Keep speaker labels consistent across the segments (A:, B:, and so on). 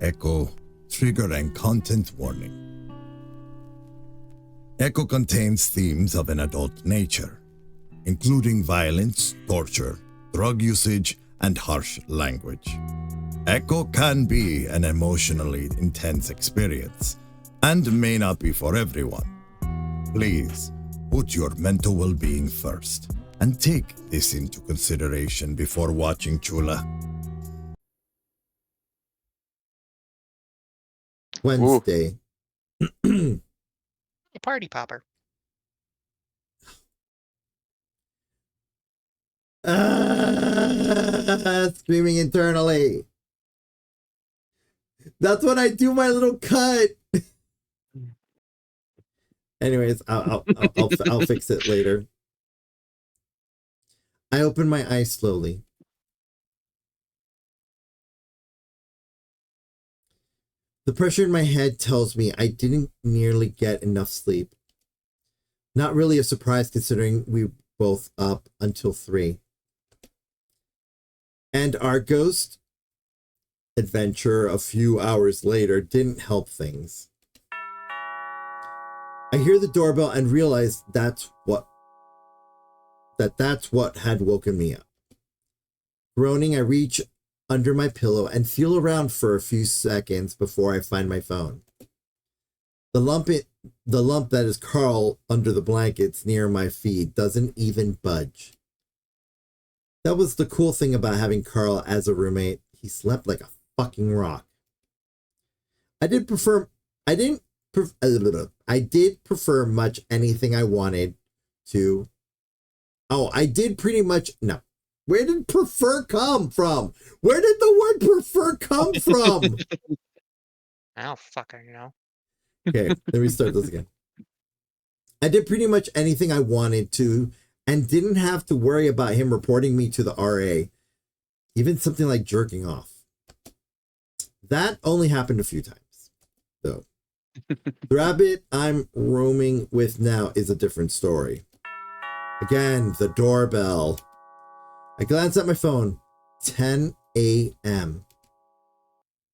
A: Echo, trigger and content warning. Echo contains themes of an adult nature, including violence, torture, drug usage, and harsh language. Echo can be an emotionally intense experience and may not be for everyone. Please put your mental well-being first and take this into consideration before watching Chula.
B: Wednesday.
C: A party popper.
B: Screaming internally. That's when I do my little cut. Anyways, I'll fix it later. I open my eyes slowly. The pressure in my head tells me I didn't nearly get enough sleep. Not really a surprise considering we were both up until 3. And our ghost adventure a few hours later didn't help things. I hear the doorbell and realize that's what had woken me up. Groaning, I reach under my pillow and feel around for a few seconds before I find my phone. The lump that is Carl under the blankets near my feet doesn't even budge. That was the cool thing about having Carl as a roommate. He slept like a fucking rock. I did prefer much anything I wanted to. I did pretty much. No. Where did prefer come from? Where did the word prefer come from?
C: I don't fucking know.
B: Okay, let me start this again. I did pretty much anything I wanted to and didn't have to worry about him reporting me to the RA. Even something like jerking off. That only happened a few times, though. The rabbit I'm roaming with now is a different story. Again, the doorbell. I glance at my phone. 10 a.m.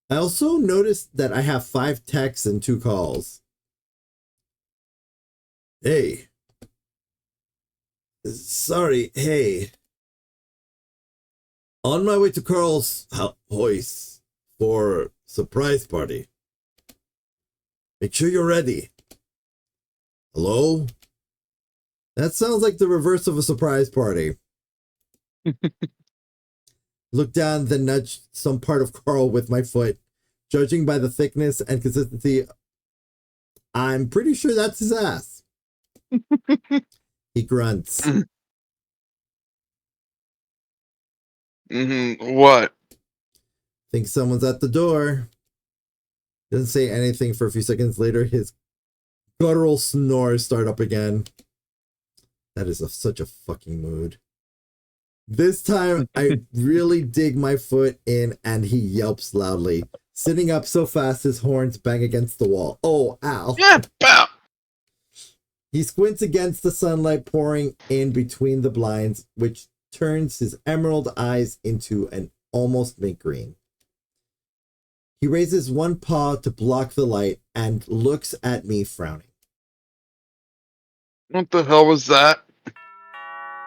B: I also noticed that I have 5 texts and 2 calls. Hey. Sorry, hey. On my way to Carl's house for surprise party. Make sure you're ready. Hello? That sounds like the reverse of a surprise party. Look down, then nudge some part of Carl with my foot. Judging by the thickness and consistency, I'm pretty sure that's his ass. He grunts.
D: What?
B: Think someone's at the door. Doesn't say anything for a few seconds later. His guttural snores start up again. That is such a fucking mood. This time, I really dig my foot in and he yelps loudly, sitting up so fast his horns bang against the wall. Oh, ow.
D: Yeah, pow.
B: He squints against the sunlight pouring in between the blinds, which turns his emerald eyes into an almost mint green. He raises one paw to block the light and looks at me frowning.
D: What the hell was that?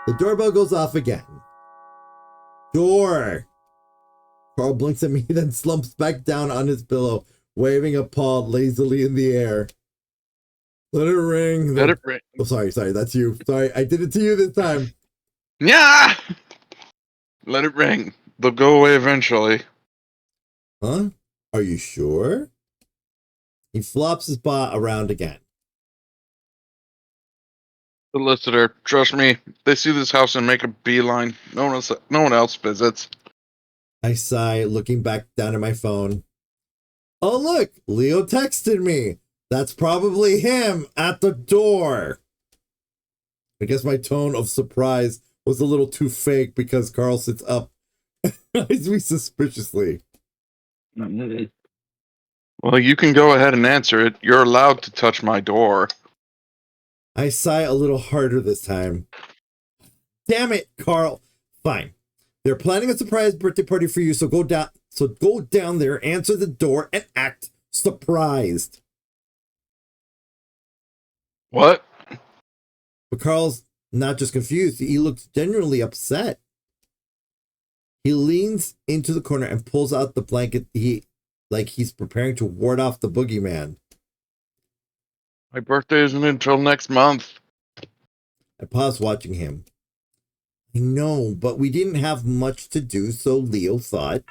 B: The doorbell goes off again. Door! Carl blinks at me, then slumps back down on his pillow, waving a paw lazily in the air. Let it ring.
D: Let it ring.
B: Oh, sorry, that's you. Sorry, I did it to you this time.
D: Yeah! Let it ring. They'll go away eventually.
B: Huh? Are you sure? He flops his paw around again.
D: Solicitor, trust me, they see this house and make a beeline. No one else visits.
B: I sigh, looking back down at my phone. Oh, look, Leo texted me. That's probably him at the door. I guess my tone of surprise was a little too fake because Carl sits up and eyes me suspiciously.
D: Well, you can go ahead and answer it. You're allowed to touch my door.
B: I sigh a little harder this time. Damn it, Carl. Fine. They're planning a surprise birthday party for you, so go down. So go down there, answer the door, and act surprised.
D: What?
B: But Carl's not just confused. He looks genuinely upset. He leans into the corner and pulls out the blanket like he's preparing to ward off the boogeyman.
D: My birthday isn't until next month.
B: I pause watching him. I know, but we didn't have much to do, so Leo thought.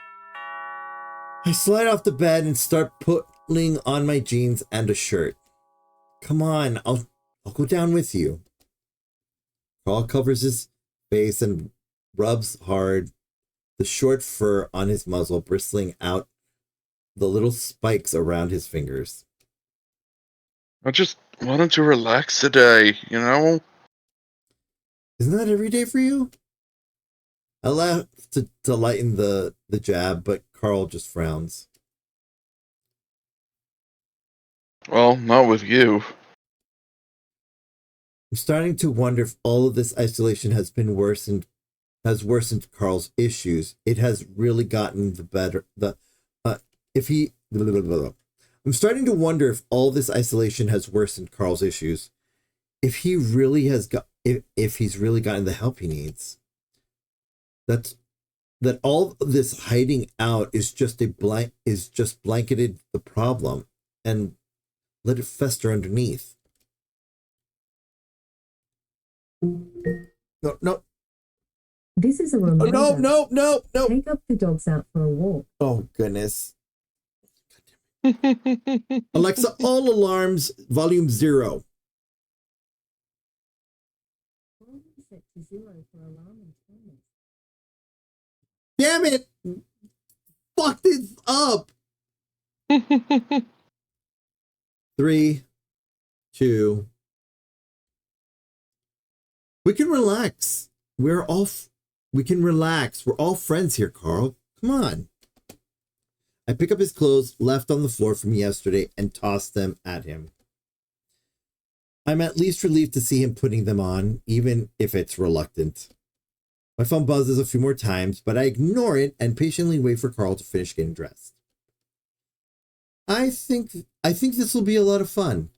B: I slide off the bed and start putting on my jeans and a shirt. Come on, I'll go down with you. Carl covers his face and rubs hard, the short fur on his muzzle bristling out the little spikes around his fingers.
D: I just wanted to relax today, you know?
B: Isn't that every day for you? I laugh to lighten the jab, but Carl just frowns.
D: Well, not with you.
B: I'm starting to wonder if all of this isolation has worsened Carl's issues. It has really gotten the better. I'm starting to wonder if all this isolation has worsened Carl's issues. If he's really gotten the help he needs. That all this hiding out is just blanketed the problem and let it fester underneath. No.
E: This is a reminder.
B: No.
E: Take up the dogs out for a walk.
B: Oh, goodness. Alexa, all alarms, volume 0.
E: Set to 0 for alarm and timers.
B: Damn it! Fuck this up! 3, 2. We can relax. We can relax. We're all friends here, Carl. Come on. I pick up his clothes left on the floor from yesterday and toss them at him. I'm at least relieved to see him putting them on, even if it's reluctant. My phone buzzes a few more times, but I ignore it and patiently wait for Carl to finish getting dressed. I think this will be a lot of fun.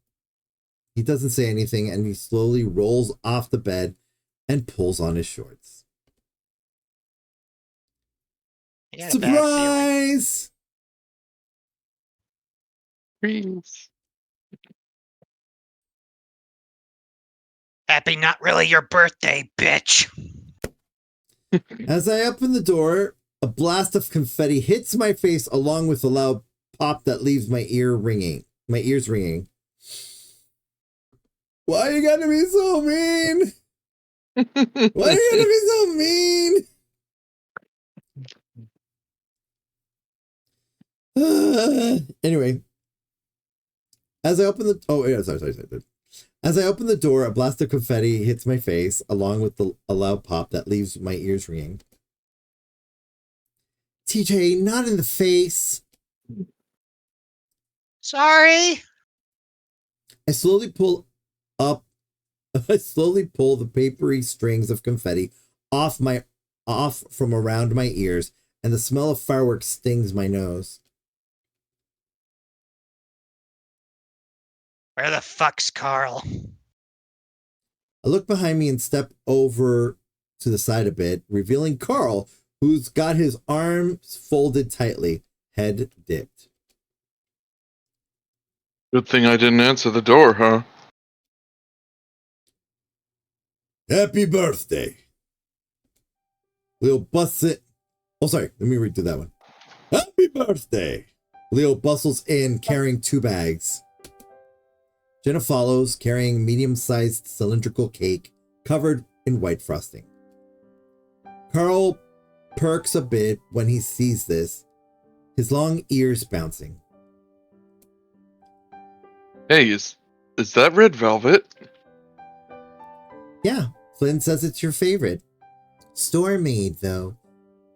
B: He doesn't say anything, and he slowly rolls off the bed and pulls on his shorts.
C: I got a bad feeling.
B: Surprise!
D: Please.
C: Happy not really your birthday, bitch.
B: As I open the door, a blast of confetti hits my face along with a loud pop that leaves my ears ringing. Why you gotta be so mean? Why you gotta be so mean? Anyway, as I open the As I open the door, a blast of confetti hits my face, along with a loud pop that leaves my ears ringing. TJ, not in the face.
C: Sorry.
B: I slowly pull the papery strings of confetti off from around my ears, and the smell of fireworks stings my nose.
C: Where the fuck's Carl?
B: I look behind me and step over to the side a bit, revealing Carl, who's got his arms folded tightly, head dipped.
D: Good thing I didn't answer the door, huh?
B: Happy birthday. Leo busts it. Oh, sorry. Let me redo that one. Happy birthday. Leo bustles in carrying 2 bags. Jenna follows, carrying medium-sized cylindrical cake covered in white frosting. Carl perks a bit when he sees this, his long ears bouncing.
D: Hey, is that red velvet?
B: Yeah, Flynn says it's your favorite. Store-made, though.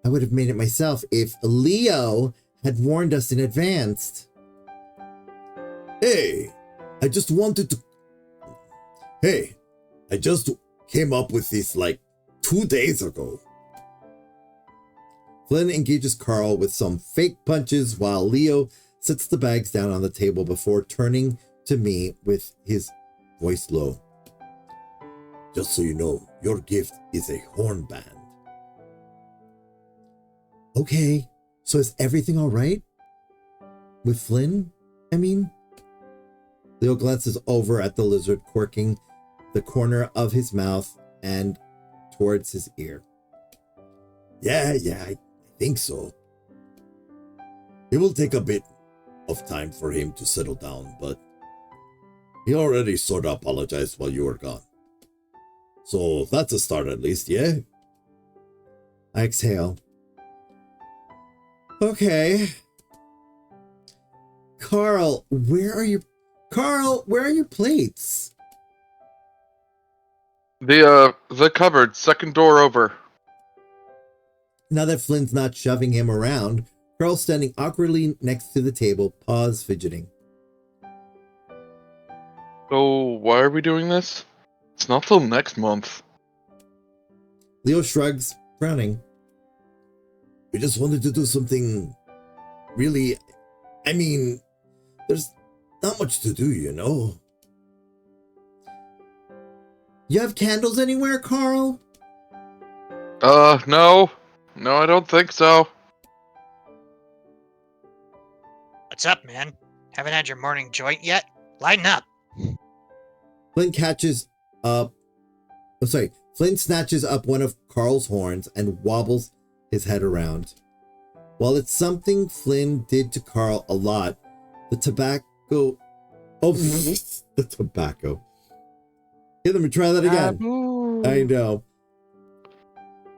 B: I would have made it myself if Leo had warned us in advance. Hey, I just came up with this like 2 days ago. Flynn engages Carl with some fake punches while Leo sets the bags down on the table before turning to me with his voice low. Just so you know, your gift is a horn band. Okay, so is everything all right? With Flynn, I mean? Leo glances over at the lizard, quirking the corner of his mouth and towards his ear. Yeah, I think so. It will take a bit of time for him to settle down, but he already sort of apologized while you were gone. So that's a start at least, yeah? I exhale. Okay. Carl, where are your plates?
D: The cupboard, second door over.
B: Now that Flynn's not shoving him around, Carl's standing awkwardly next to the table, paws fidgeting.
D: So, why are we doing this? It's not till next month.
B: Leo shrugs, frowning. We just wanted to do something really... I mean, there's not much to do, you know. You have candles anywhere, Carl?
D: No. No, I don't think so.
C: What's up, man? Haven't had your morning joint yet? Lighten up.
B: Flynn snatches up one of Carl's horns and wobbles his head around. While it's something Flynn did to Carl a lot, the tobacco... Oh, the tobacco. Here, let me try that again. I know.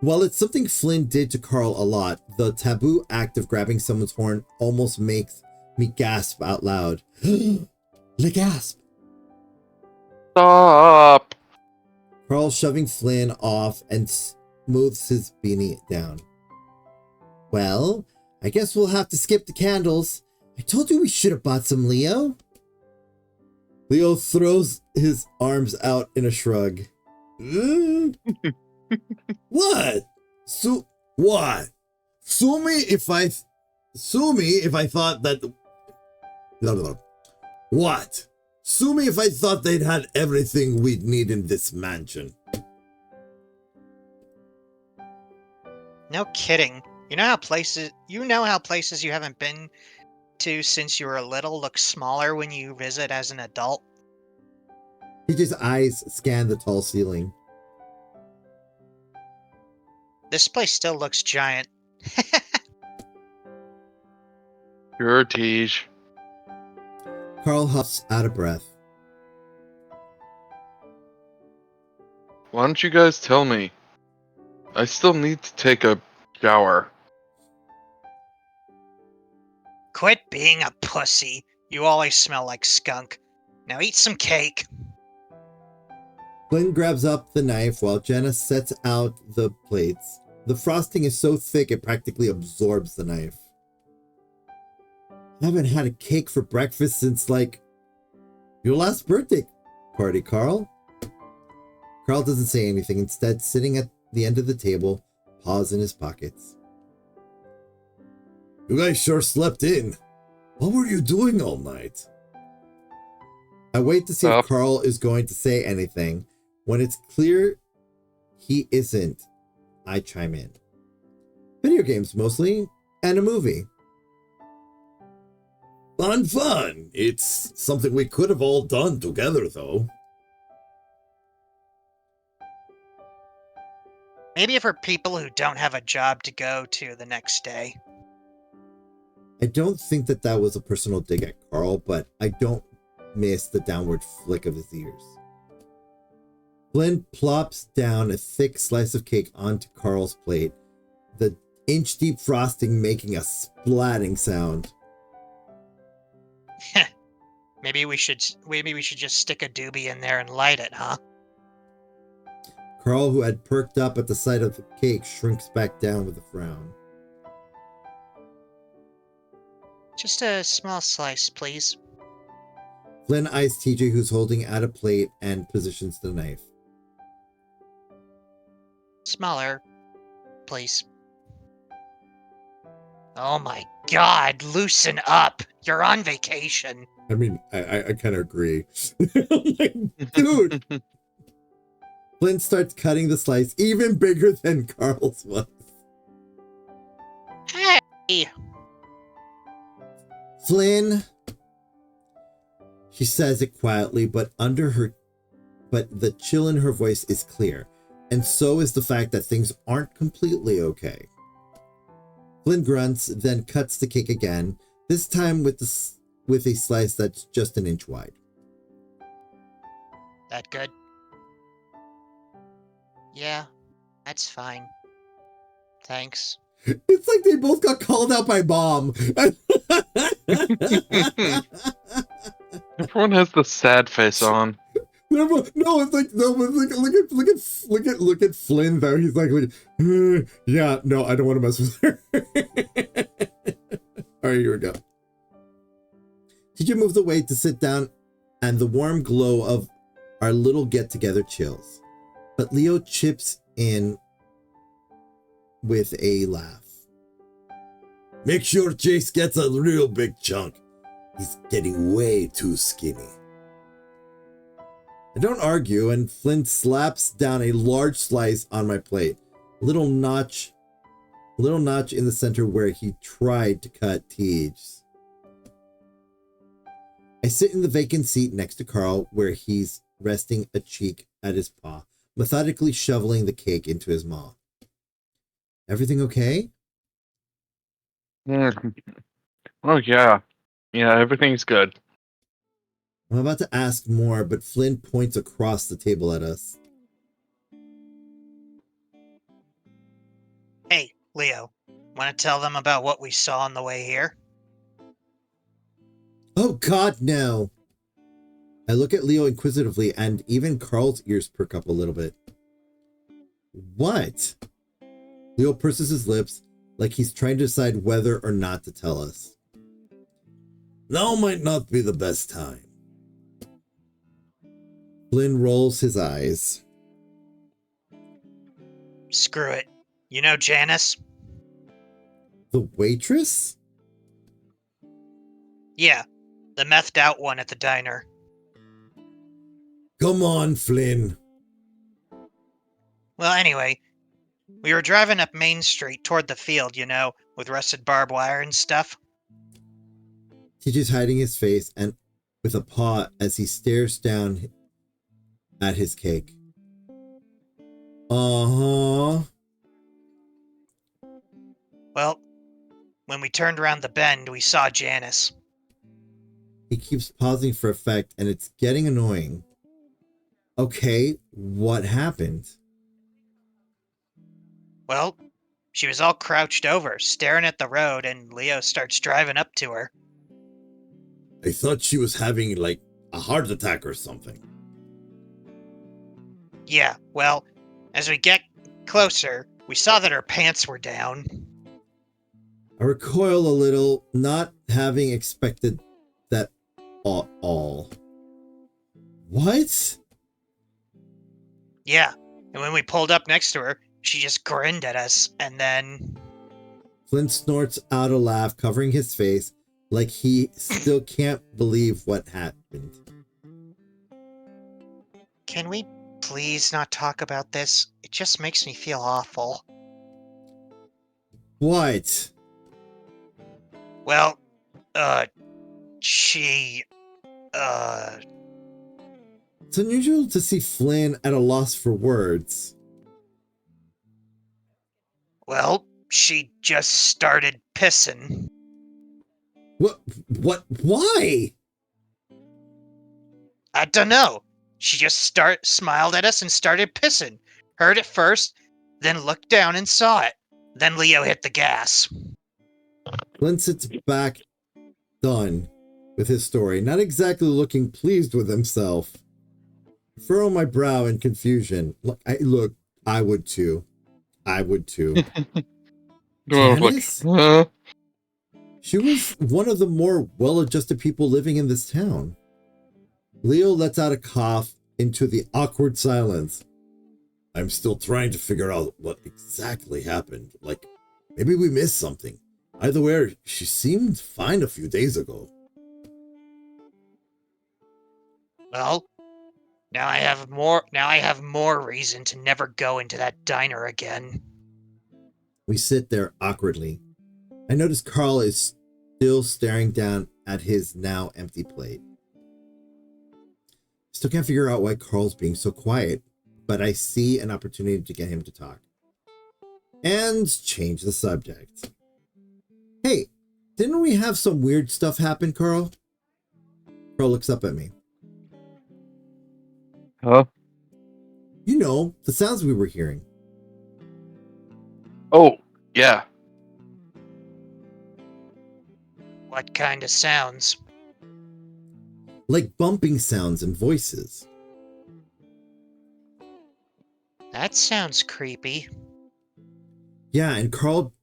B: While it's something Flynn did to Carl a lot, the taboo act of grabbing someone's horn almost makes me gasp out loud. Le gasp.
D: Stop.
B: Carl shoving Flynn off and smooths his beanie down. Well, I guess we'll have to skip the candles. I told you we should have bought some, Leo. Leo throws his arms out in a shrug. What? What? Sue me if I thought that... No. What? Sue me if I thought they'd had everything we'd need in this mansion.
C: No kidding. You know how places you haven't been to since you were little look smaller when you visit as an adult?
B: TJ's eyes scan the tall ceiling.
C: This place still looks giant.
D: You're a tease.
B: Carl huffs out of breath.
D: Why don't you guys tell me? I still need to take a shower.
C: Quit being a pussy. You always smell like skunk. Now eat some cake.
B: Flynn grabs up the knife while Jenna sets out the plates. The frosting is so thick it practically absorbs the knife. I haven't had a cake for breakfast since, like, your last birthday party, Carl. Carl doesn't say anything, instead sitting at the end of the table, paws in his pockets. You guys sure slept in. What were you doing all night? I wait to see if Carl is going to say anything. When it's clear he isn't, I chime in. Video games mostly, and a movie. Fun. It's something we could have all done together, though.
C: Maybe for people who don't have a job to go to the next day.
B: I don't think that was a personal dig at Carl, but I don't miss the downward flick of his ears. Flynn plops down a thick slice of cake onto Carl's plate, the inch-deep frosting making a splatting sound.
C: Maybe we should just stick a doobie in there and light it, huh?
B: Carl, who had perked up at the sight of the cake, shrinks back down with a frown.
C: Just a small slice, please.
B: Flynn eyes TJ, who's holding out a plate, and positions the knife.
C: Smaller, please. Oh my god, loosen up. You're on vacation.
B: I mean, I kind of agree. Like, dude, Flynn starts cutting the slice even bigger than Carl's was.
C: Hey!
B: Flynn, she says it quietly, but the chill in her voice is clear. And so is the fact that things aren't completely okay. Flynn grunts, then cuts the cake again, this time with a slice that's just an inch wide.
C: That good? Yeah, that's fine. Thanks.
B: It's like they both got called out by Mom.
D: Everyone has the sad face on.
B: No, it's like look at Flynn though. He's like, yeah, no, I don't want to mess with her. All right, here we go. Teacher moves away to sit down, and the warm glow of our little get-together chills. But Leo chips in with a laugh. Make sure Chase gets a real big chunk. He's getting way too skinny. I don't argue, and Flynn slaps down a large slice on my plate. A little notch in the center where he tried to cut Teej's. I sit in the vacant seat next to Carl, where he's resting a cheek at his paw, methodically shoveling the cake into his maw. Everything okay?
D: Oh, yeah. Yeah, everything's good.
B: I'm about to ask more, but Flynn points across the table at us.
C: Hey, Leo, want to tell them about what we saw on the way here?
B: Oh God, no! I look at Leo inquisitively, and even Carl's ears perk up a little bit. What? Leo purses his lips like he's trying to decide whether or not to tell us. Now might not be the best time. Flynn rolls his eyes.
C: Screw it. You know Janice?
B: The waitress?
C: Yeah, the methed out one at the diner.
B: Come on, Flynn.
C: Well, anyway, we were driving up Main Street toward the field, with rusted barbed wire and stuff.
B: TJ's hiding his face and with a paw as he stares down at his cake. Uh-huh.
C: Well, when we turned around the bend, we saw Janice.
B: He keeps pausing for effect, and it's getting annoying. Okay, what happened?
C: Well, she was all crouched over, staring at the road, and Leo starts driving up to her.
A: I thought she was having, like, a heart attack or something.
C: Yeah, well, as we get closer, we saw that her pants were down.
B: I recoil a little, not having expected that at all. What?
C: Yeah, and when we pulled up next to her, she just grinned at us, and then...
B: Flynn snorts out a laugh, covering his face, like he still can't believe what happened.
C: Can we please not talk about this? It just makes me feel awful.
B: What?
C: Well, she...
B: It's unusual to see Flynn at a loss for words.
C: Well, she just started pissing.
B: What? Why?
C: I dunno. She just smiled at us and started pissing. Heard it first, then looked down and saw it. Then Leo hit the gas.
B: Flynn sits back, done with his story, not exactly looking pleased with himself. Furrow my brow in confusion. Look, I would too. Janice? She was one of the more well-adjusted people living in this town. Leo lets out a cough into the awkward silence.
A: I'm still trying to figure out what exactly happened. Like, maybe we missed something.
B: Either way, she seemed fine a few days ago.
C: Well, now I have more reason to never go into that diner again.
B: We sit there awkwardly. I notice Carl is still staring down at his now empty plate. Still can't figure out why Carl's being so quiet, but I see an opportunity to get him to talk. And change the subject. Hey, didn't we have some weird stuff happen, Carl? Carl looks up at me.
D: Huh?
B: You know, the sounds we were hearing.
D: Oh, yeah.
C: What kind of sounds?
B: Like bumping sounds and voices.
C: That sounds creepy.
B: Yeah, and Carl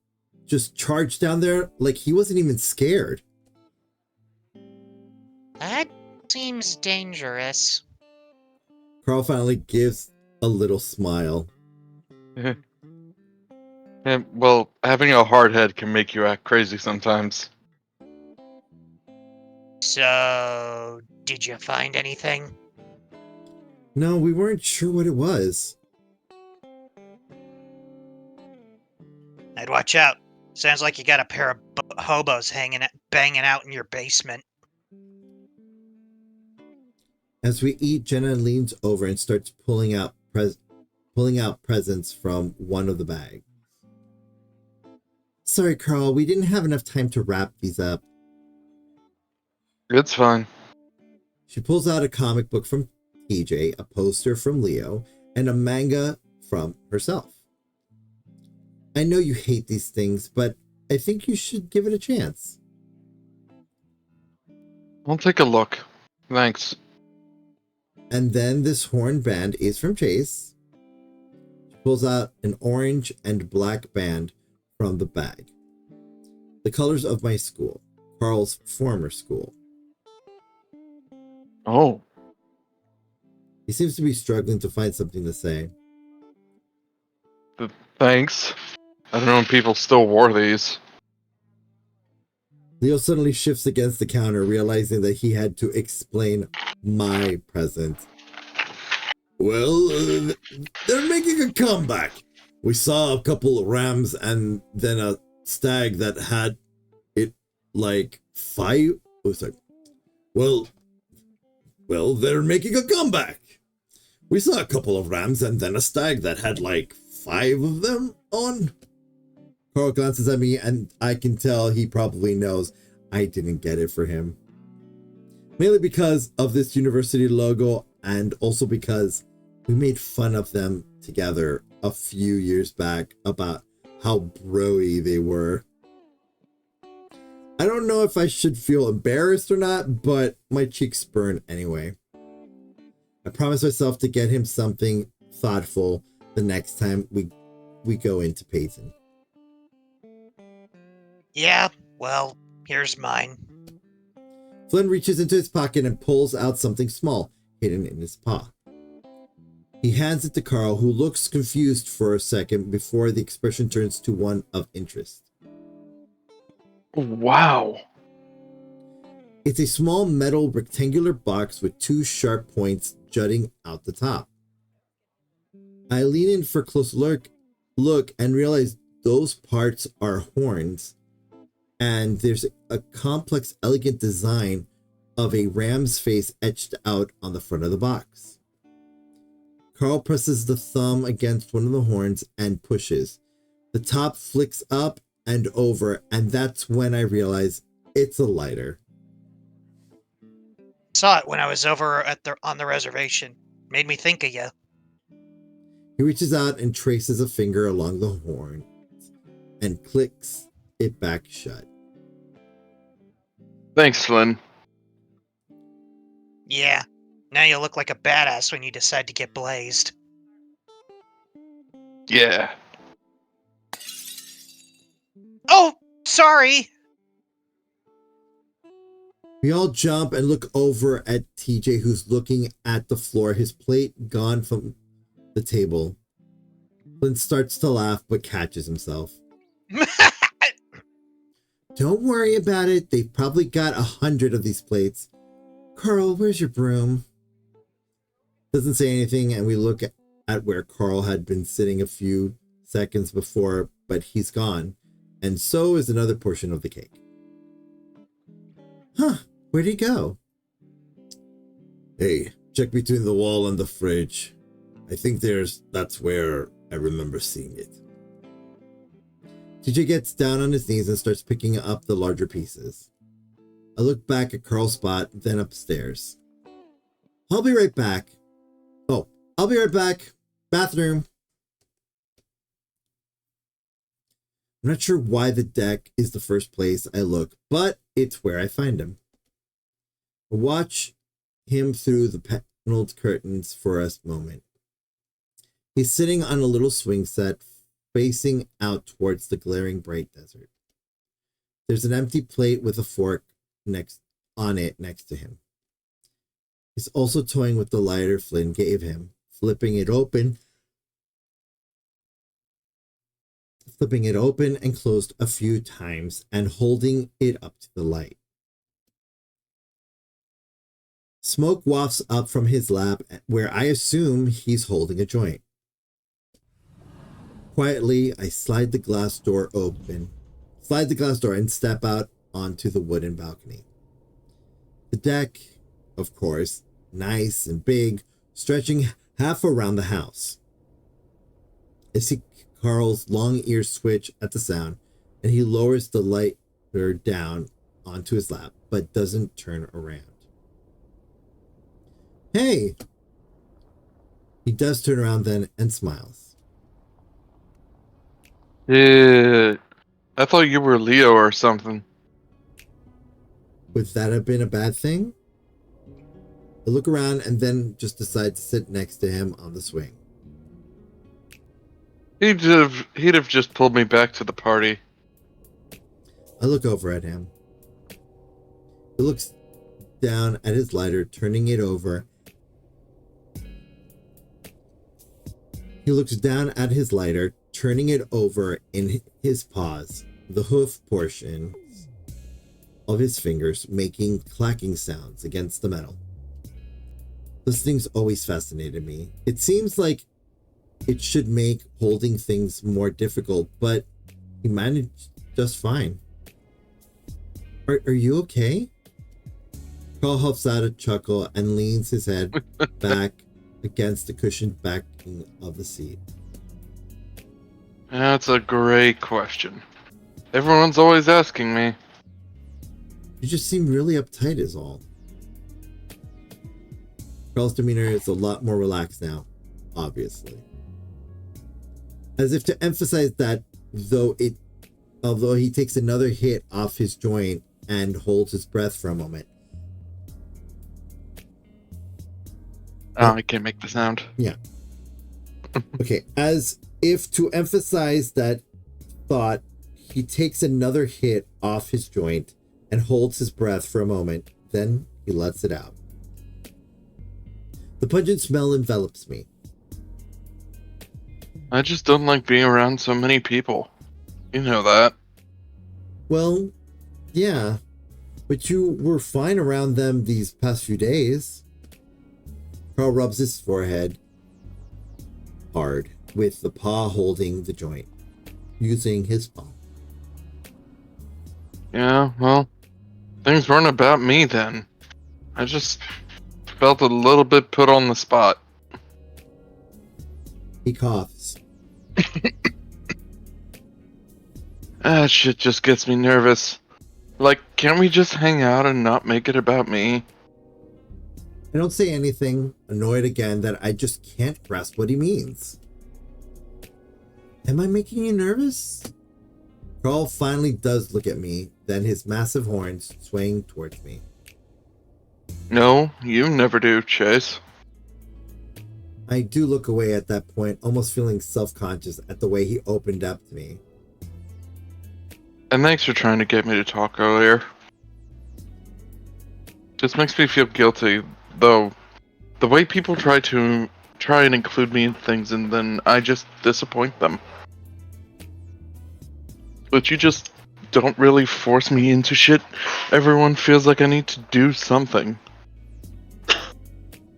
B: just charged down there like he wasn't even scared.
C: That seems dangerous.
B: Carl finally gives a little smile.
D: And, well, having a hard head can make you act crazy sometimes.
C: So, did you find anything?
B: No, we weren't sure what it was.
C: I'd watch out. Sounds like you got a pair of hobos banging out in your basement.
B: As we eat, Jenna leans over and starts pulling out presents from one of the bags. Sorry, Carl, we didn't have enough time to wrap these up.
D: It's fine.
B: She pulls out a comic book from TJ, a poster from Leo, and a manga from herself. I know you hate these things, but I think you should give it a chance.
D: I'll take a look. Thanks.
B: And then this horn band is from Chase. She pulls out an orange and black band from the bag. The colors of my school, Carl's former school.
D: Oh.
B: He seems to be struggling to find something to say.
D: Thanks. I don't know if people still wore these.
B: Leo suddenly shifts against the counter, realizing that he had to explain my present. Well, they're making a comeback. We saw a couple of rams and then a stag that had it like 5. Was like, well, they're making a comeback. We saw a couple of rams and then a stag that had like 5 of them on. Carl glances at me and I can tell he probably knows I didn't get it for him. Mainly because of this university logo and also because we made fun of them together a few years back about how bro-y they were. I don't know if I should feel embarrassed or not, but my cheeks burn anyway. I promised myself to get him something thoughtful the next time we go into Peyton.
C: Yeah, well, here's mine.
B: Flynn reaches into his pocket and pulls out something small, hidden in his paw. He hands it to Carl, who looks confused for a second before the expression turns to one of interest.
D: Wow.
B: It's a small metal rectangular box with 2 sharp points jutting out the top. I lean in for a close look and realize those parts are horns, and there's a complex, elegant design of a ram's face etched out on the front of the box. Carl presses the thumb against one of the horns and pushes. The top flicks up and over, and that's when I realize it's a lighter.
C: Saw it when I was over on the reservation. Made me think of you.
B: He reaches out and traces a finger along the horn and clicks it back shut.
D: Thanks, Flynn.
C: Yeah, now you look like a badass when you decide to get blazed.
D: Yeah.
C: Oh, sorry!
B: We all jump and look over at TJ, who's looking at the floor, his plate gone from the table. Flynn starts to laugh but catches himself. Don't worry about it. They've probably got 100 of these plates. Carl, where's your broom? Doesn't say anything, and we look at where Carl had been sitting a few seconds before, but he's gone. And so is another portion of the cake. Huh, where'd he go? Hey, check between the wall and the fridge. I think that's where I remember seeing it. TJ gets down on his knees and starts picking up the larger pieces. I look back at Carl's spot, then upstairs. I'll be right back. Oh, I'll be right back. Bathroom. I'm not sure why the deck is the first place I look, but it's where I find him. I watch him through the paneled curtains for a moment. He's sitting on a little swing set facing out towards the glaring bright desert. There's an empty plate with a fork next to him. He's also toying with the lighter Flynn gave him, flipping it open and closed a few times and holding it up to the light. Smoke wafts up from his lap where I assume he's holding a joint. Quietly, I slide the glass door and step out onto the wooden balcony. The deck, of course, nice and big, stretching half around the house. I see Carl's long ears switch at the sound, and he lowers the lighter down onto his lap, but doesn't turn around. Hey! He does turn around then and smiles.
D: Yeah, I thought you were Leo or something.
B: Would that have been a bad thing? I look around and then just decide to sit next to him on the swing.
D: He'd have just pulled me back to the party.
B: I look over at him. He looks down at his lighter, turning it over. He looks down at his lighter, turning it over in his paws, the hoof portions of his fingers making clacking sounds against the metal. This thing's always fascinated me. It seems like it should make holding things more difficult, but he managed just fine. Are you okay? Carl huffs out a chuckle and leans his head back against the cushioned backing of the seat.
D: That's a great question. Everyone's always asking me.
B: You just seem really uptight is all. Carl's demeanor is a lot more relaxed now, obviously. As if to emphasize that, although he takes another hit off his joint and holds his breath for a moment.
D: Oh, I can't make the sound.
B: Yeah. Okay, as if to emphasize that thought, he takes another hit off his joint and holds his breath for a moment, then he lets it out. The pungent smell envelops me.
D: I just don't like being around so many people. You know that.
B: Well, yeah, but you were fine around them these past few days. Carl rubs his forehead hard, with the paw holding the joint, using his palm.
D: Yeah, well, things weren't about me then. I just felt a little bit put on the spot.
B: He coughs.
D: That shit just gets me nervous. Like, can't we just hang out and not make it about me?
B: I don't say anything, annoyed again that I just can't grasp what he means. Am I making you nervous? Carl finally does look at me, then his massive horns swaying towards me.
D: No, you never do, Chase.
B: I do look away at that point, almost feeling self-conscious at the way he opened up to me.
D: And thanks for trying to get me to talk earlier. Just makes me feel guilty, though. The way people try and include me in things and then I just disappoint them. But you just don't really force me into shit. Everyone feels like I need to do something.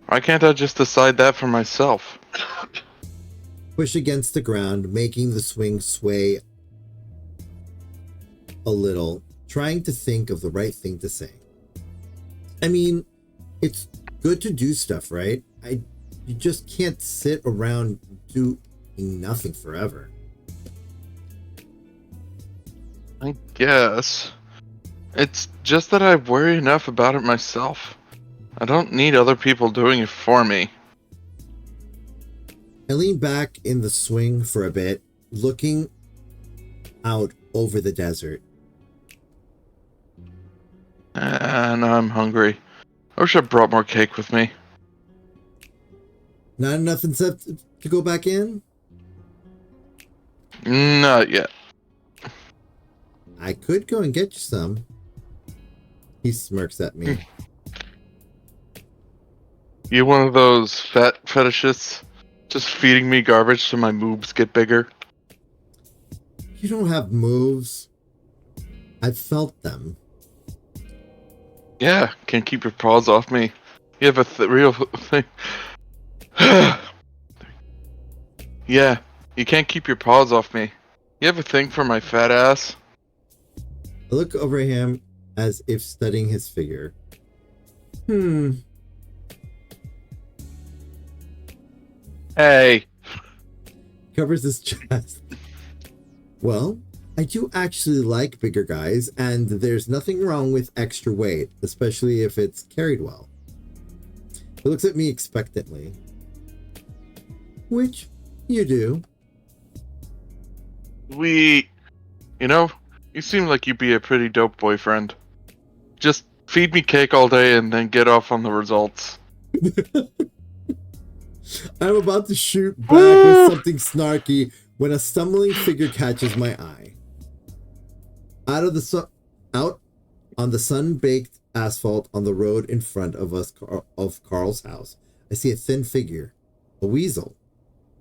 D: Why can't I just decide that for myself?
B: Push against the ground, making the swing sway a little, trying to think of the right thing to say. I mean, it's good to do stuff, right? You just can't sit around doing nothing forever.
D: I guess. It's just that I worry enough about it myself. I don't need other people doing it for me.
B: I lean back in the swing for a bit, looking out over the desert.
D: And I'm hungry. I wish I brought more cake with me.
B: Not enough incentive to go back in?
D: Not yet.
B: I could go and get you some. He smirks at me.
D: You one of those fat fetishists? Just feeding me garbage so my moobs get bigger?
B: You don't have moves. I've felt them.
D: Yeah, can't keep your paws off me. You have a real thing. Yeah, you can't keep your paws off me. You have a thing for my fat ass?
B: I look over at him as if studying his figure.
D: Hey.
B: Covers his chest. Well, I do actually like bigger guys, and there's nothing wrong with extra weight, especially if it's carried well. He looks at me expectantly. Which you do.
D: You know, you seem like you'd be a pretty dope boyfriend. Just feed me cake all day and then get off on the results.
B: I'm about to shoot back with something snarky when a stumbling figure catches my eye. Out on the sun-baked asphalt on the road in front of us of Carl's house, I see a thin figure, a weasel.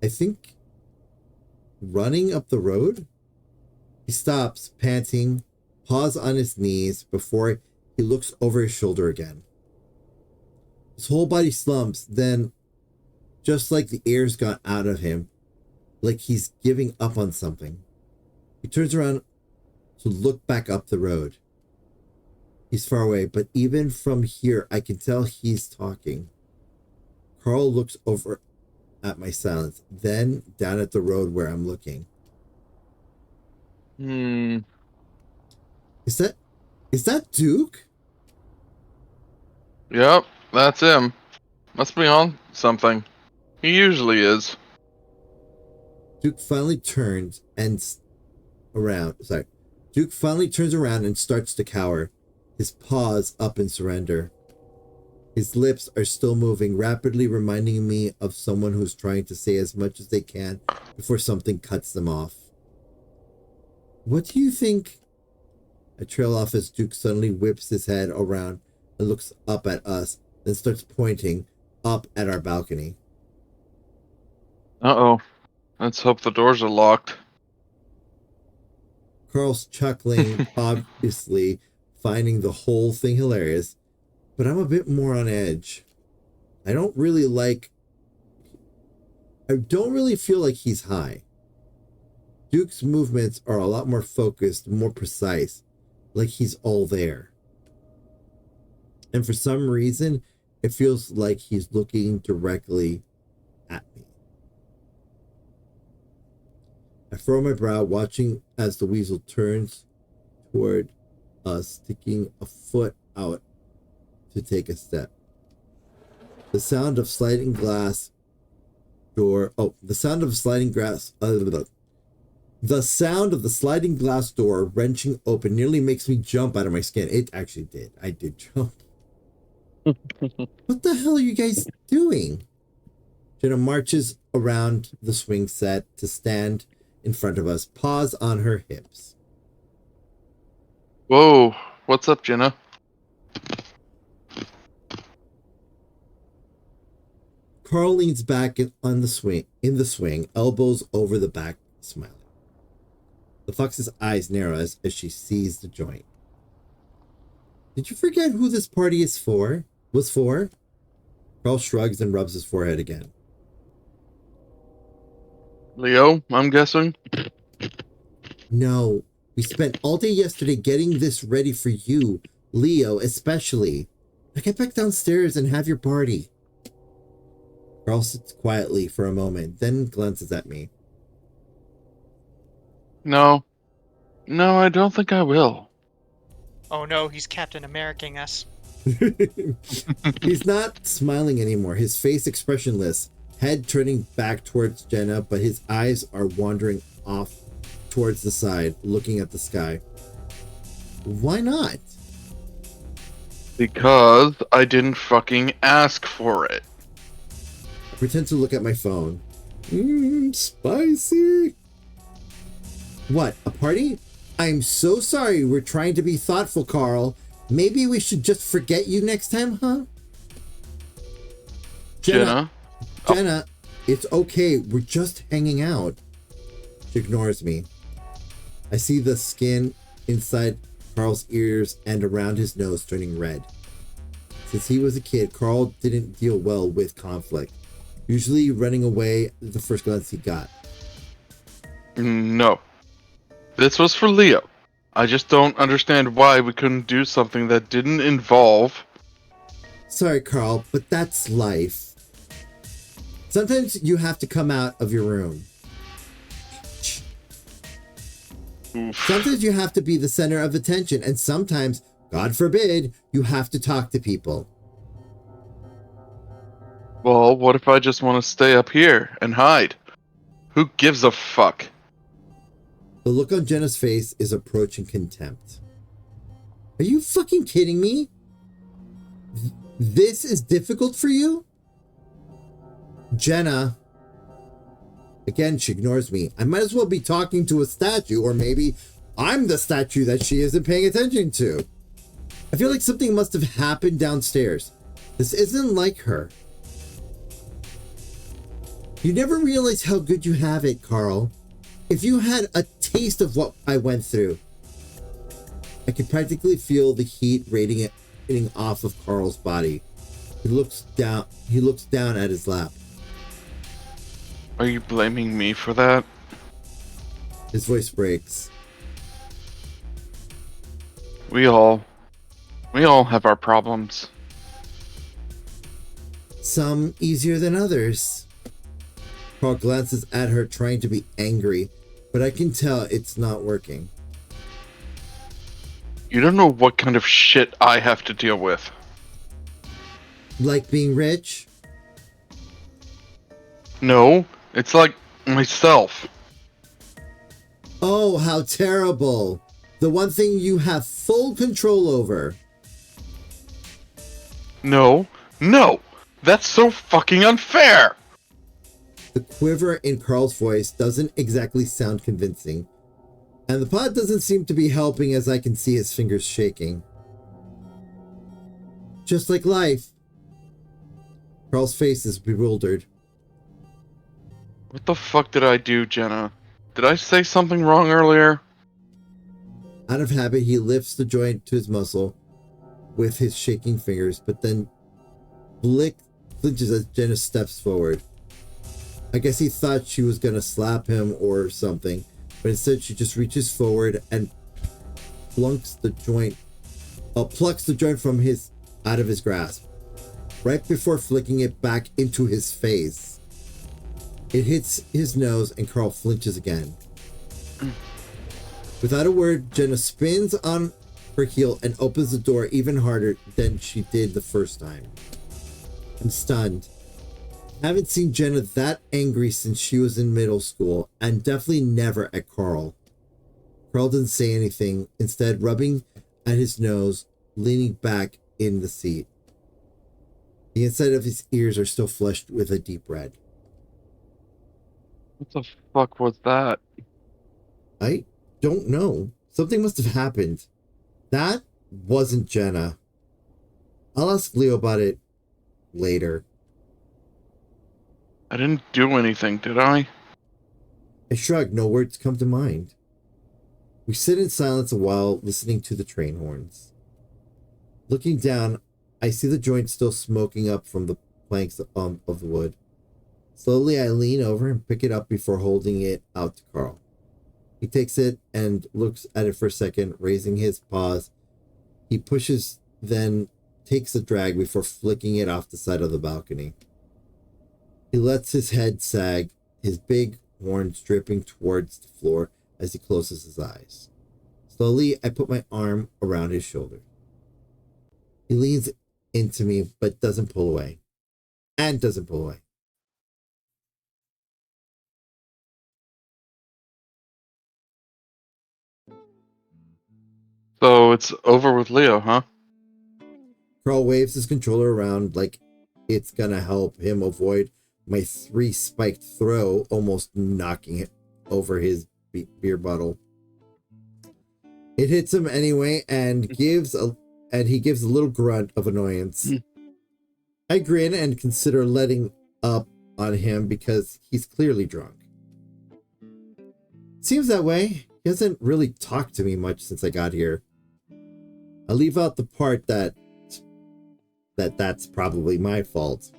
B: I think running up the road. He stops, panting, paws on his knees before he looks over his shoulder again. His whole body slumps, then, just like the air's gone out of him, like he's giving up on something. He turns around to look back up the road. He's far away, but even from here, I can tell he's talking. Carl looks over at my silence, then down at the road where I'm looking. Is that Duke?
D: Yep, that's him. Must be on something. He usually is.
B: Duke finally turns around and starts to cower, his paws up in surrender. His lips are still moving, rapidly reminding me of someone who's trying to say as much as they can before something cuts them off. What do you think? I trail off as Duke suddenly whips his head around and looks up at us, then starts pointing up at our balcony.
D: Uh-oh. Let's hope the doors are locked.
B: Carl's chuckling, obviously finding the whole thing hilarious, but I'm a bit more on edge. I don't really feel like he's high. Duke's movements are a lot more focused, more precise, like he's all there. And for some reason, it feels like he's looking directly at me. I furrow my brow, watching as the weasel turns toward us, sticking a foot out to take a step. The sound of sliding glass door. The sound of the sliding glass door wrenching open nearly makes me jump out of my skin. It actually did. I did jump. What the hell are you guys doing? Jenna marches around the swing set to stand in front of us, paws on her hips.
D: Whoa, what's up, Jenna?
B: Carl leans back in the swing, elbows over the back, smiling. The fox's eyes narrow as she sees the joint. Did you forget who this party is for? Was for? Carl shrugs and rubs his forehead again.
D: Leo, I'm guessing?
B: No, we spent all day yesterday getting this ready for you, Leo especially. Now get back downstairs and have your party. Carl sits quietly for a moment, then glances at me.
D: No. No, I don't think I will.
C: Oh no, he's Captain Americaing us.
B: He's not smiling anymore, his face expressionless, head turning back towards Jenna, but his eyes are wandering off towards the side, looking at the sky. Why not?
D: Because I didn't fucking ask for it.
B: I pretend to look at my phone. Spicy. What, a party? I'm so sorry, we're trying to be thoughtful, Carl. Maybe we should just forget you next time, huh?
D: Jenna?
B: Jenna, it's okay, we're just hanging out. She ignores me. I see the skin inside Carl's ears and around his nose turning red. Since he was a kid, Carl didn't deal well with conflict, usually running away the first glance he got.
D: No. This was for Leo. I just don't understand why we couldn't do something that didn't involve...
B: Sorry, Carl, but that's life. Sometimes you have to come out of your room.
D: Oof.
B: Sometimes you have to be the center of attention, and sometimes, God forbid, you have to talk to people.
D: Well, what if I just want to stay up here and hide? Who gives a fuck?
B: The look on Jenna's face is approaching contempt. Are you fucking kidding me? This is difficult for you? Jenna. Again, she ignores me. I might as well be talking to a statue, or maybe I'm the statue that she isn't paying attention to. I feel like something must have happened downstairs. This isn't like her. You never realize how good you have it, Carl. If you had a taste of what I went through. I could practically feel the heat radiating off of Carl's body. He looks down at his lap.
D: Are you blaming me for that?
B: His voice breaks.
D: We all have our problems.
B: Some easier than others. Carl glances at her, trying to be angry, but I can tell it's not working.
D: You don't know what kind of shit I have to deal with.
B: Like being rich?
D: No, it's like myself.
B: Oh, how terrible. The one thing you have full control over.
D: No, that's so fucking unfair.
B: The quiver in Carl's voice doesn't exactly sound convincing, and the pot doesn't seem to be helping as I can see his fingers shaking. Just like life. Carl's face is bewildered.
D: What the fuck did I do, Jenna? Did I say something wrong earlier?
B: Out of habit, he lifts the joint to his muscle with his shaking fingers, but then flinches as Jenna steps forward. I guess he thought she was gonna slap him or something, but instead she just reaches forward and plucks the joint from out of his grasp, right before flicking it back into his face. It hits his nose and Carl flinches again. Without a word, Jenna spins on her heel and opens the door even harder than she did the first time. I'm stunned. I haven't seen Jenna that angry since she was in middle school, and definitely never at Carl. Carl didn't say anything, instead rubbing at his nose, leaning back in the seat. The inside of his ears are still flushed with a deep red.
D: What the fuck was that?
B: I don't know. Something must have happened. That wasn't Jenna. I'll ask Leo about it later.
D: I didn't do anything, did I?
B: I shrug, no words come to mind. We sit in silence a while, listening to the train horns. Looking down, I see the joint still smoking up from the planks of the wood. Slowly, I lean over and pick it up before holding it out to Carl. He takes it and looks at it for a second, raising his paws. He pushes, then takes a drag before flicking it off the side of the balcony. He lets his head sag, his big horns dripping towards the floor as he closes his eyes. Slowly, I put my arm around his shoulder. He leans into me, but doesn't pull away. And doesn't pull away.
D: So it's over with Leo, huh?
B: Carl waves his controller around like it's gonna help him avoid my 3-spiked throw, almost knocking it over his beer bottle. It hits him anyway, and he gives a little grunt of annoyance. I grin and consider letting up on him because he's clearly drunk. Seems that way. He hasn't really talked to me much since I got here. I leave out the part that's probably my fault.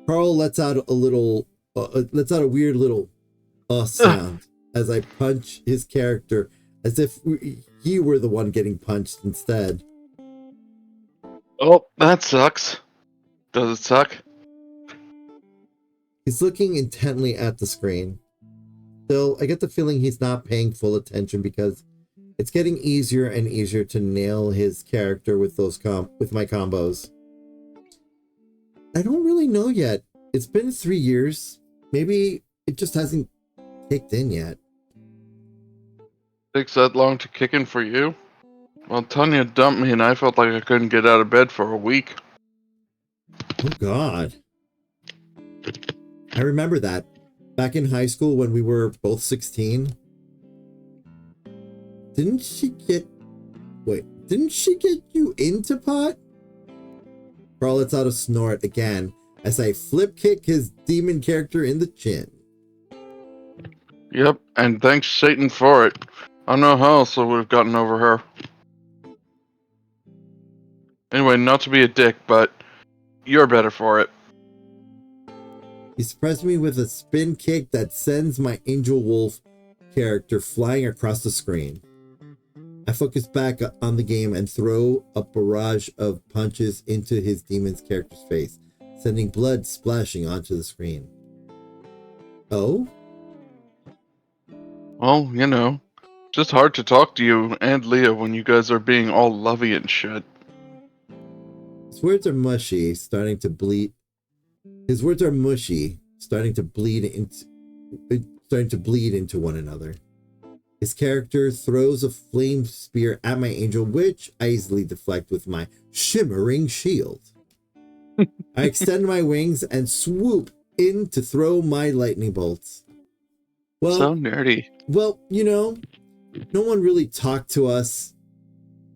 B: Carl lets out a weird little sound as I punch his character as if he were the one getting punched instead.
D: Oh, that sucks. Does it suck?
B: He's looking intently at the screen. Still, I get the feeling he's not paying full attention because it's getting easier and easier to nail his character with my combos. I don't really know yet. It's been 3 years. Maybe it just hasn't kicked in yet.
D: Takes that long to kick in for you? Well, Tanya dumped me and I felt like I couldn't get out of bed for a week.
B: Oh, God. I remember that. Back in high school when we were both 16. Didn't she get you into pot? Carl lets out a snort again as I flip kick his demon character in the chin.
D: Yep, and thanks Satan for it. I don't know how else I would have gotten over her. Anyway, not to be a dick, but you're better for it.
B: He surprised me with a spin kick that sends my Angel Wolf character flying across the screen. I focus back on the game and throw a barrage of punches into his demon's character's face, sending blood splashing onto the screen. Oh?
D: Well, you know, it's just hard to talk to you and Leah when you guys are being all lovey and shit.
B: His words are mushy, starting to bleed into one another. His character throws a flame spear at my angel, which I easily deflect with my shimmering shield. I extend my wings and swoop in to throw my lightning bolts. Well,
D: So nerdy.
B: Well, you know, no one really talked to us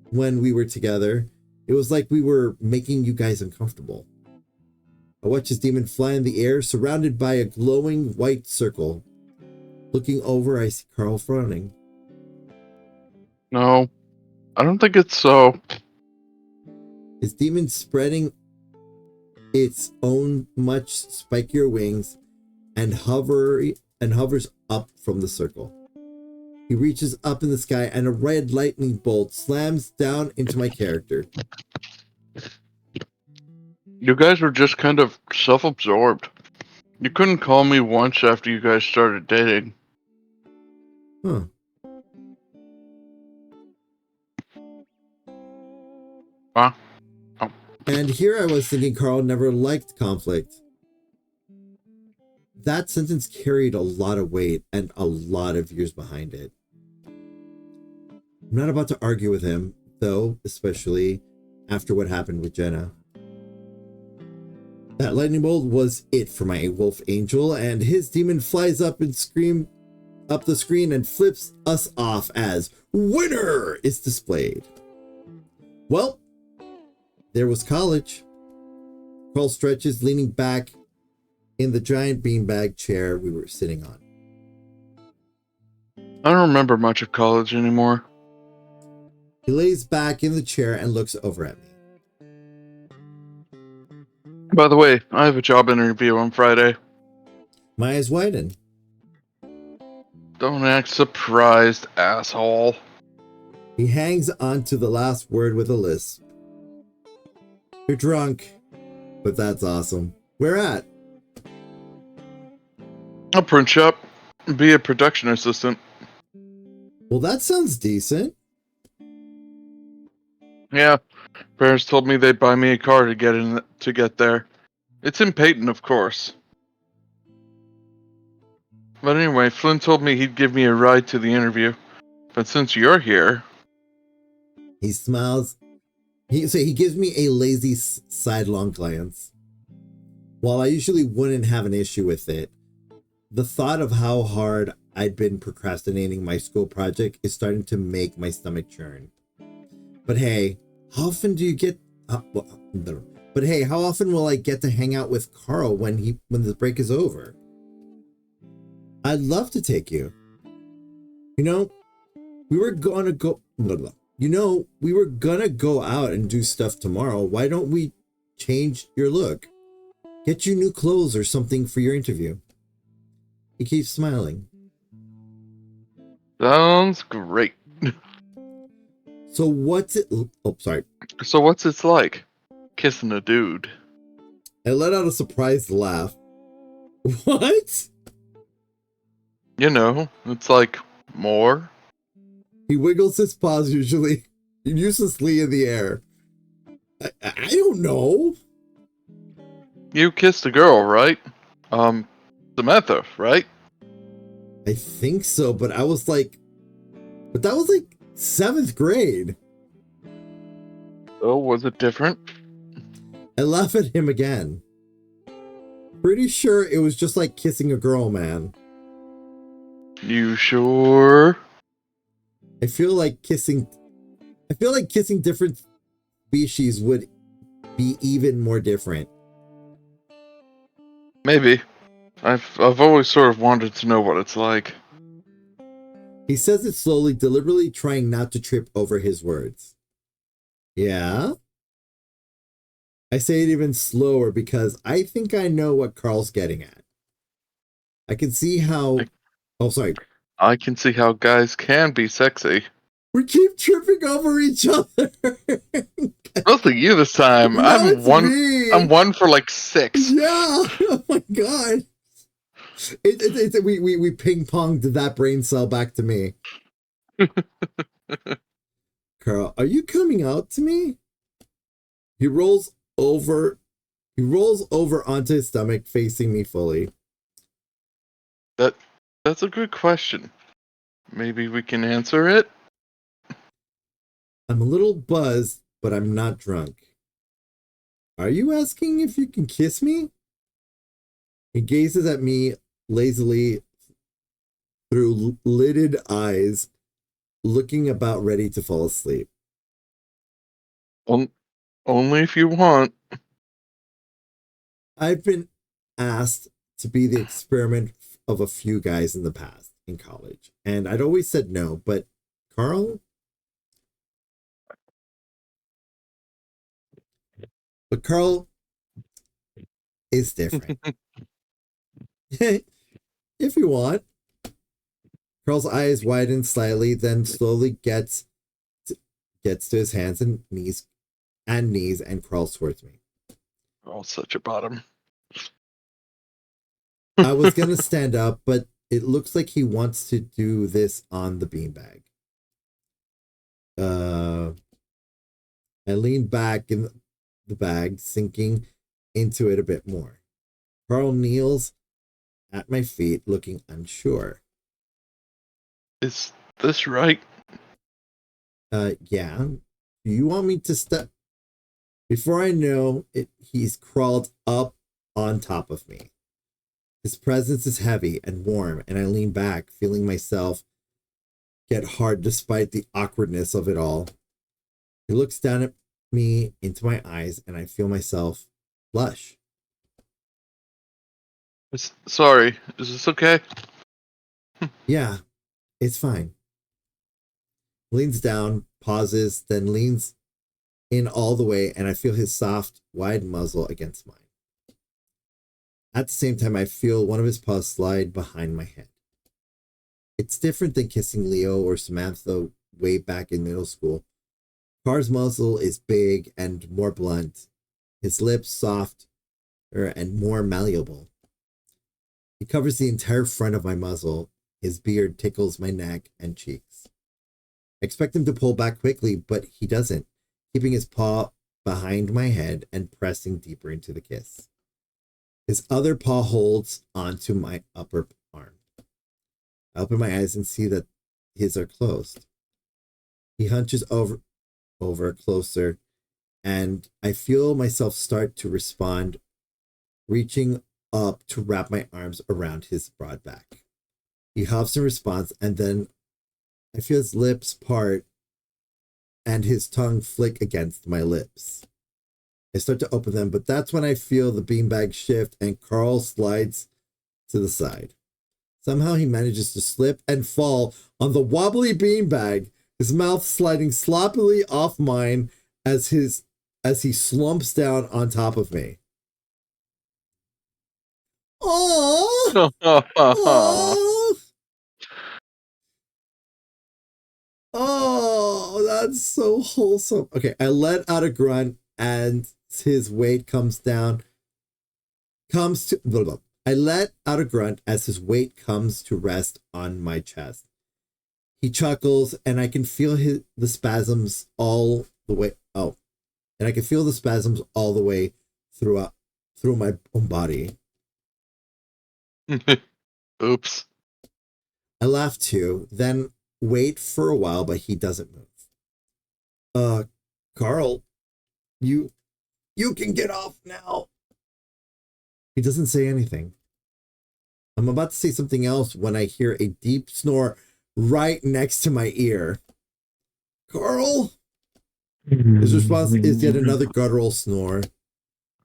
B: when we were together. It was like we were making you guys uncomfortable. I watch his demon fly in the air, surrounded by a glowing white circle. Looking over, I see Carl frowning.
D: No, I don't think it's so.
B: His demon spreading its own much spikier wings and hovers up from the circle. He reaches up in the sky and a red lightning bolt slams down into my character.
D: You guys were just kind of self-absorbed. You couldn't call me once after you guys started dating.
B: Huh.
D: Huh? Oh.
B: And here I was thinking Carl never liked conflict. That sentence carried a lot of weight and a lot of years behind it. I'm not about to argue with him, though, especially after what happened with Jenna. That lightning bolt was it for my wolf angel, and his demon flies up and screams up the screen and flips us off as "Winner" is displayed. Well, there was college. Carl stretches, leaning back in the giant beanbag chair we were sitting on.
D: I don't remember much of college anymore.
B: He lays back in the chair and looks over at me.
D: By the way, I have a job interview on Friday.
B: My eyes widen.
D: Don't act surprised, asshole.
B: He hangs on to the last word with a lisp. You're drunk, but that's awesome. Where at?
D: A print shop. Be a production assistant.
B: Well, that sounds decent.
D: Yeah, parents told me they'd buy me a car to get there. It's in Peyton, of course. But anyway, Flynn told me he'd give me a ride to the interview. But since you're here,
B: He smiles. He gives me a lazy sidelong glance. While I usually wouldn't have an issue with it, the thought of how hard I'd been procrastinating my school project is starting to make my stomach churn. But hey, how often do you get? But hey, how often will I get to hang out with Carl when the break is over? I'd love to take you. You know, we were gonna go. We were gonna go out and do stuff tomorrow. Why don't we change your look? Get you new clothes or something for your interview. He keeps smiling.
D: sounds great.
B: So what's it? Oh, sorry.
D: So what's it like? Kissing a dude.
B: I let out a surprised laugh. What?
D: You know, it's like more.
B: He wiggles his paws uselessly in the air. I don't know.
D: You kissed a girl, right? Samantha, right?
B: I think so, but that was like 7th grade.
D: Oh, was it different?
B: I laugh at him again. Pretty sure it was just like kissing a girl, man.
D: You sure?
B: I feel like kissing different species would be even more different.
D: Maybe. I've always sort of wanted to know what it's like.
B: He says it slowly, deliberately trying not to trip over his words. Yeah? I say it even slower because I think I know what Carl's getting at. I can see how... Oh, sorry.
D: I can see how guys can be sexy.
B: We keep tripping over each other.
D: Mostly you this time.
B: No,
D: I'm
B: it's
D: one.
B: me.
D: I'm 1 for like 6.
B: Yeah. Oh my god. We ping ponged that brain cell back to me. Carl, are you coming out to me? He rolls over onto his stomach, facing me fully.
D: That's a good question. Maybe we can answer it.
B: I'm a little buzzed, but I'm not drunk. Are you asking if you can kiss me? He gazes at me lazily through lidded eyes, looking about ready to fall asleep.
D: Only if you want.
B: I've been asked to be the experiment of a few guys in the past in college, and I'd always said no, but Carl? But Carl is different. If you want. Carl's eyes widen slightly, then slowly gets to his hands and knees and crawls towards me.
D: Oh, such a bottom.
B: I was gonna stand up, but it looks like he wants to do this on the beanbag. I lean back in the bag, sinking into it a bit more. Carl kneels at my feet, looking unsure.
D: Is this right?
B: Yeah. Do you want me to step? Before I know it, he's crawled up on top of me. His presence is heavy and warm, and I lean back, feeling myself get hard despite the awkwardness of it all. He looks down at me into my eyes, and I feel myself blush.
D: Sorry, is this okay?
B: Yeah, It's fine. Leans down, pauses, then leans in all the way, and I feel his soft, wide muzzle against mine. At the same time, I feel one of his paws slide behind my head. It's different than kissing Leo or Samantha way back in middle school. Car's muzzle is big and more blunt, his lips softer and more malleable. He covers the entire front of my muzzle. His beard tickles my neck and cheeks. I expect him to pull back quickly, but he doesn't, keeping his paw behind my head and pressing deeper into the kiss. His other paw holds onto my upper arm. I open my eyes and see that his are closed. He hunches over closer, and I feel myself start to respond, reaching up to wrap my arms around his broad back. He huffs in response, and then I feel his lips part and his tongue flick against my lips. I start to open them, but that's when I feel the beanbag shift and Carl slides to the side. Somehow he manages to slip and fall on the wobbly beanbag, his mouth sliding sloppily off mine as he slumps down on top of me. Oh, oh, oh, that's so wholesome. Okay, I let out a grunt and his weight I let out a grunt as his weight comes to rest on my chest. He chuckles, and I can feel the spasms all the way. Oh, and I can feel the spasms all the way through my own body.
D: Oops.
B: I laugh too, then wait for a while, but he doesn't move. Carl, you can get off now. He doesn't say anything. I'm about to say something else when I hear a deep snore right next to my ear. Carl? His response is yet another guttural snore.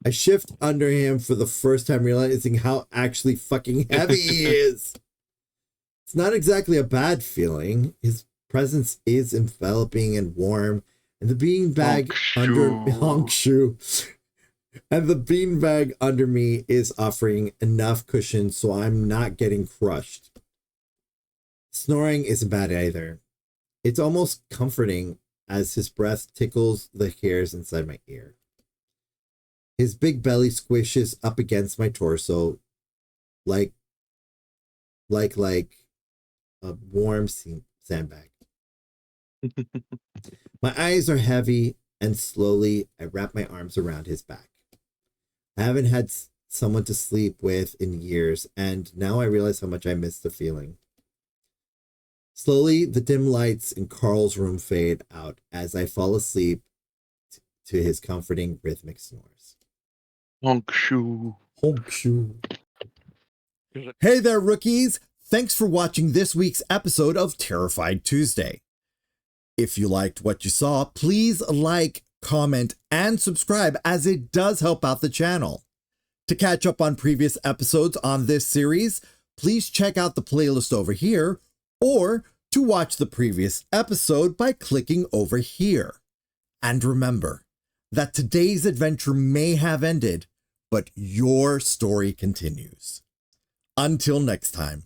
B: I shift under him for the first time, realizing how actually fucking heavy he is. It's not exactly a bad feeling. His presence is enveloping and warm, and the beanbag under me is offering enough cushion so I'm not getting crushed. Snoring isn't bad either. It's almost comforting as his breath tickles the hairs inside my ear. His big belly squishes up against my torso like a warm sandbag. My eyes are heavy, and slowly I wrap my arms around his back. I haven't had someone to sleep with in years, and now I realize how much I miss the feeling. Slowly, the dim lights in Carl's room fade out as I fall asleep to his comforting rhythmic snores.
D: Honk shoo.
B: Honk shoo. Hey there, rookies! Thanks for watching this week's episode of Terrified Tuesday. If you liked what you saw, please like, comment, and subscribe, as it does help out the channel. To catch up on previous episodes on this series, please check out the playlist over here, or to watch the previous episode by clicking over here. And remember that today's adventure may have ended, but your story continues. Until next time.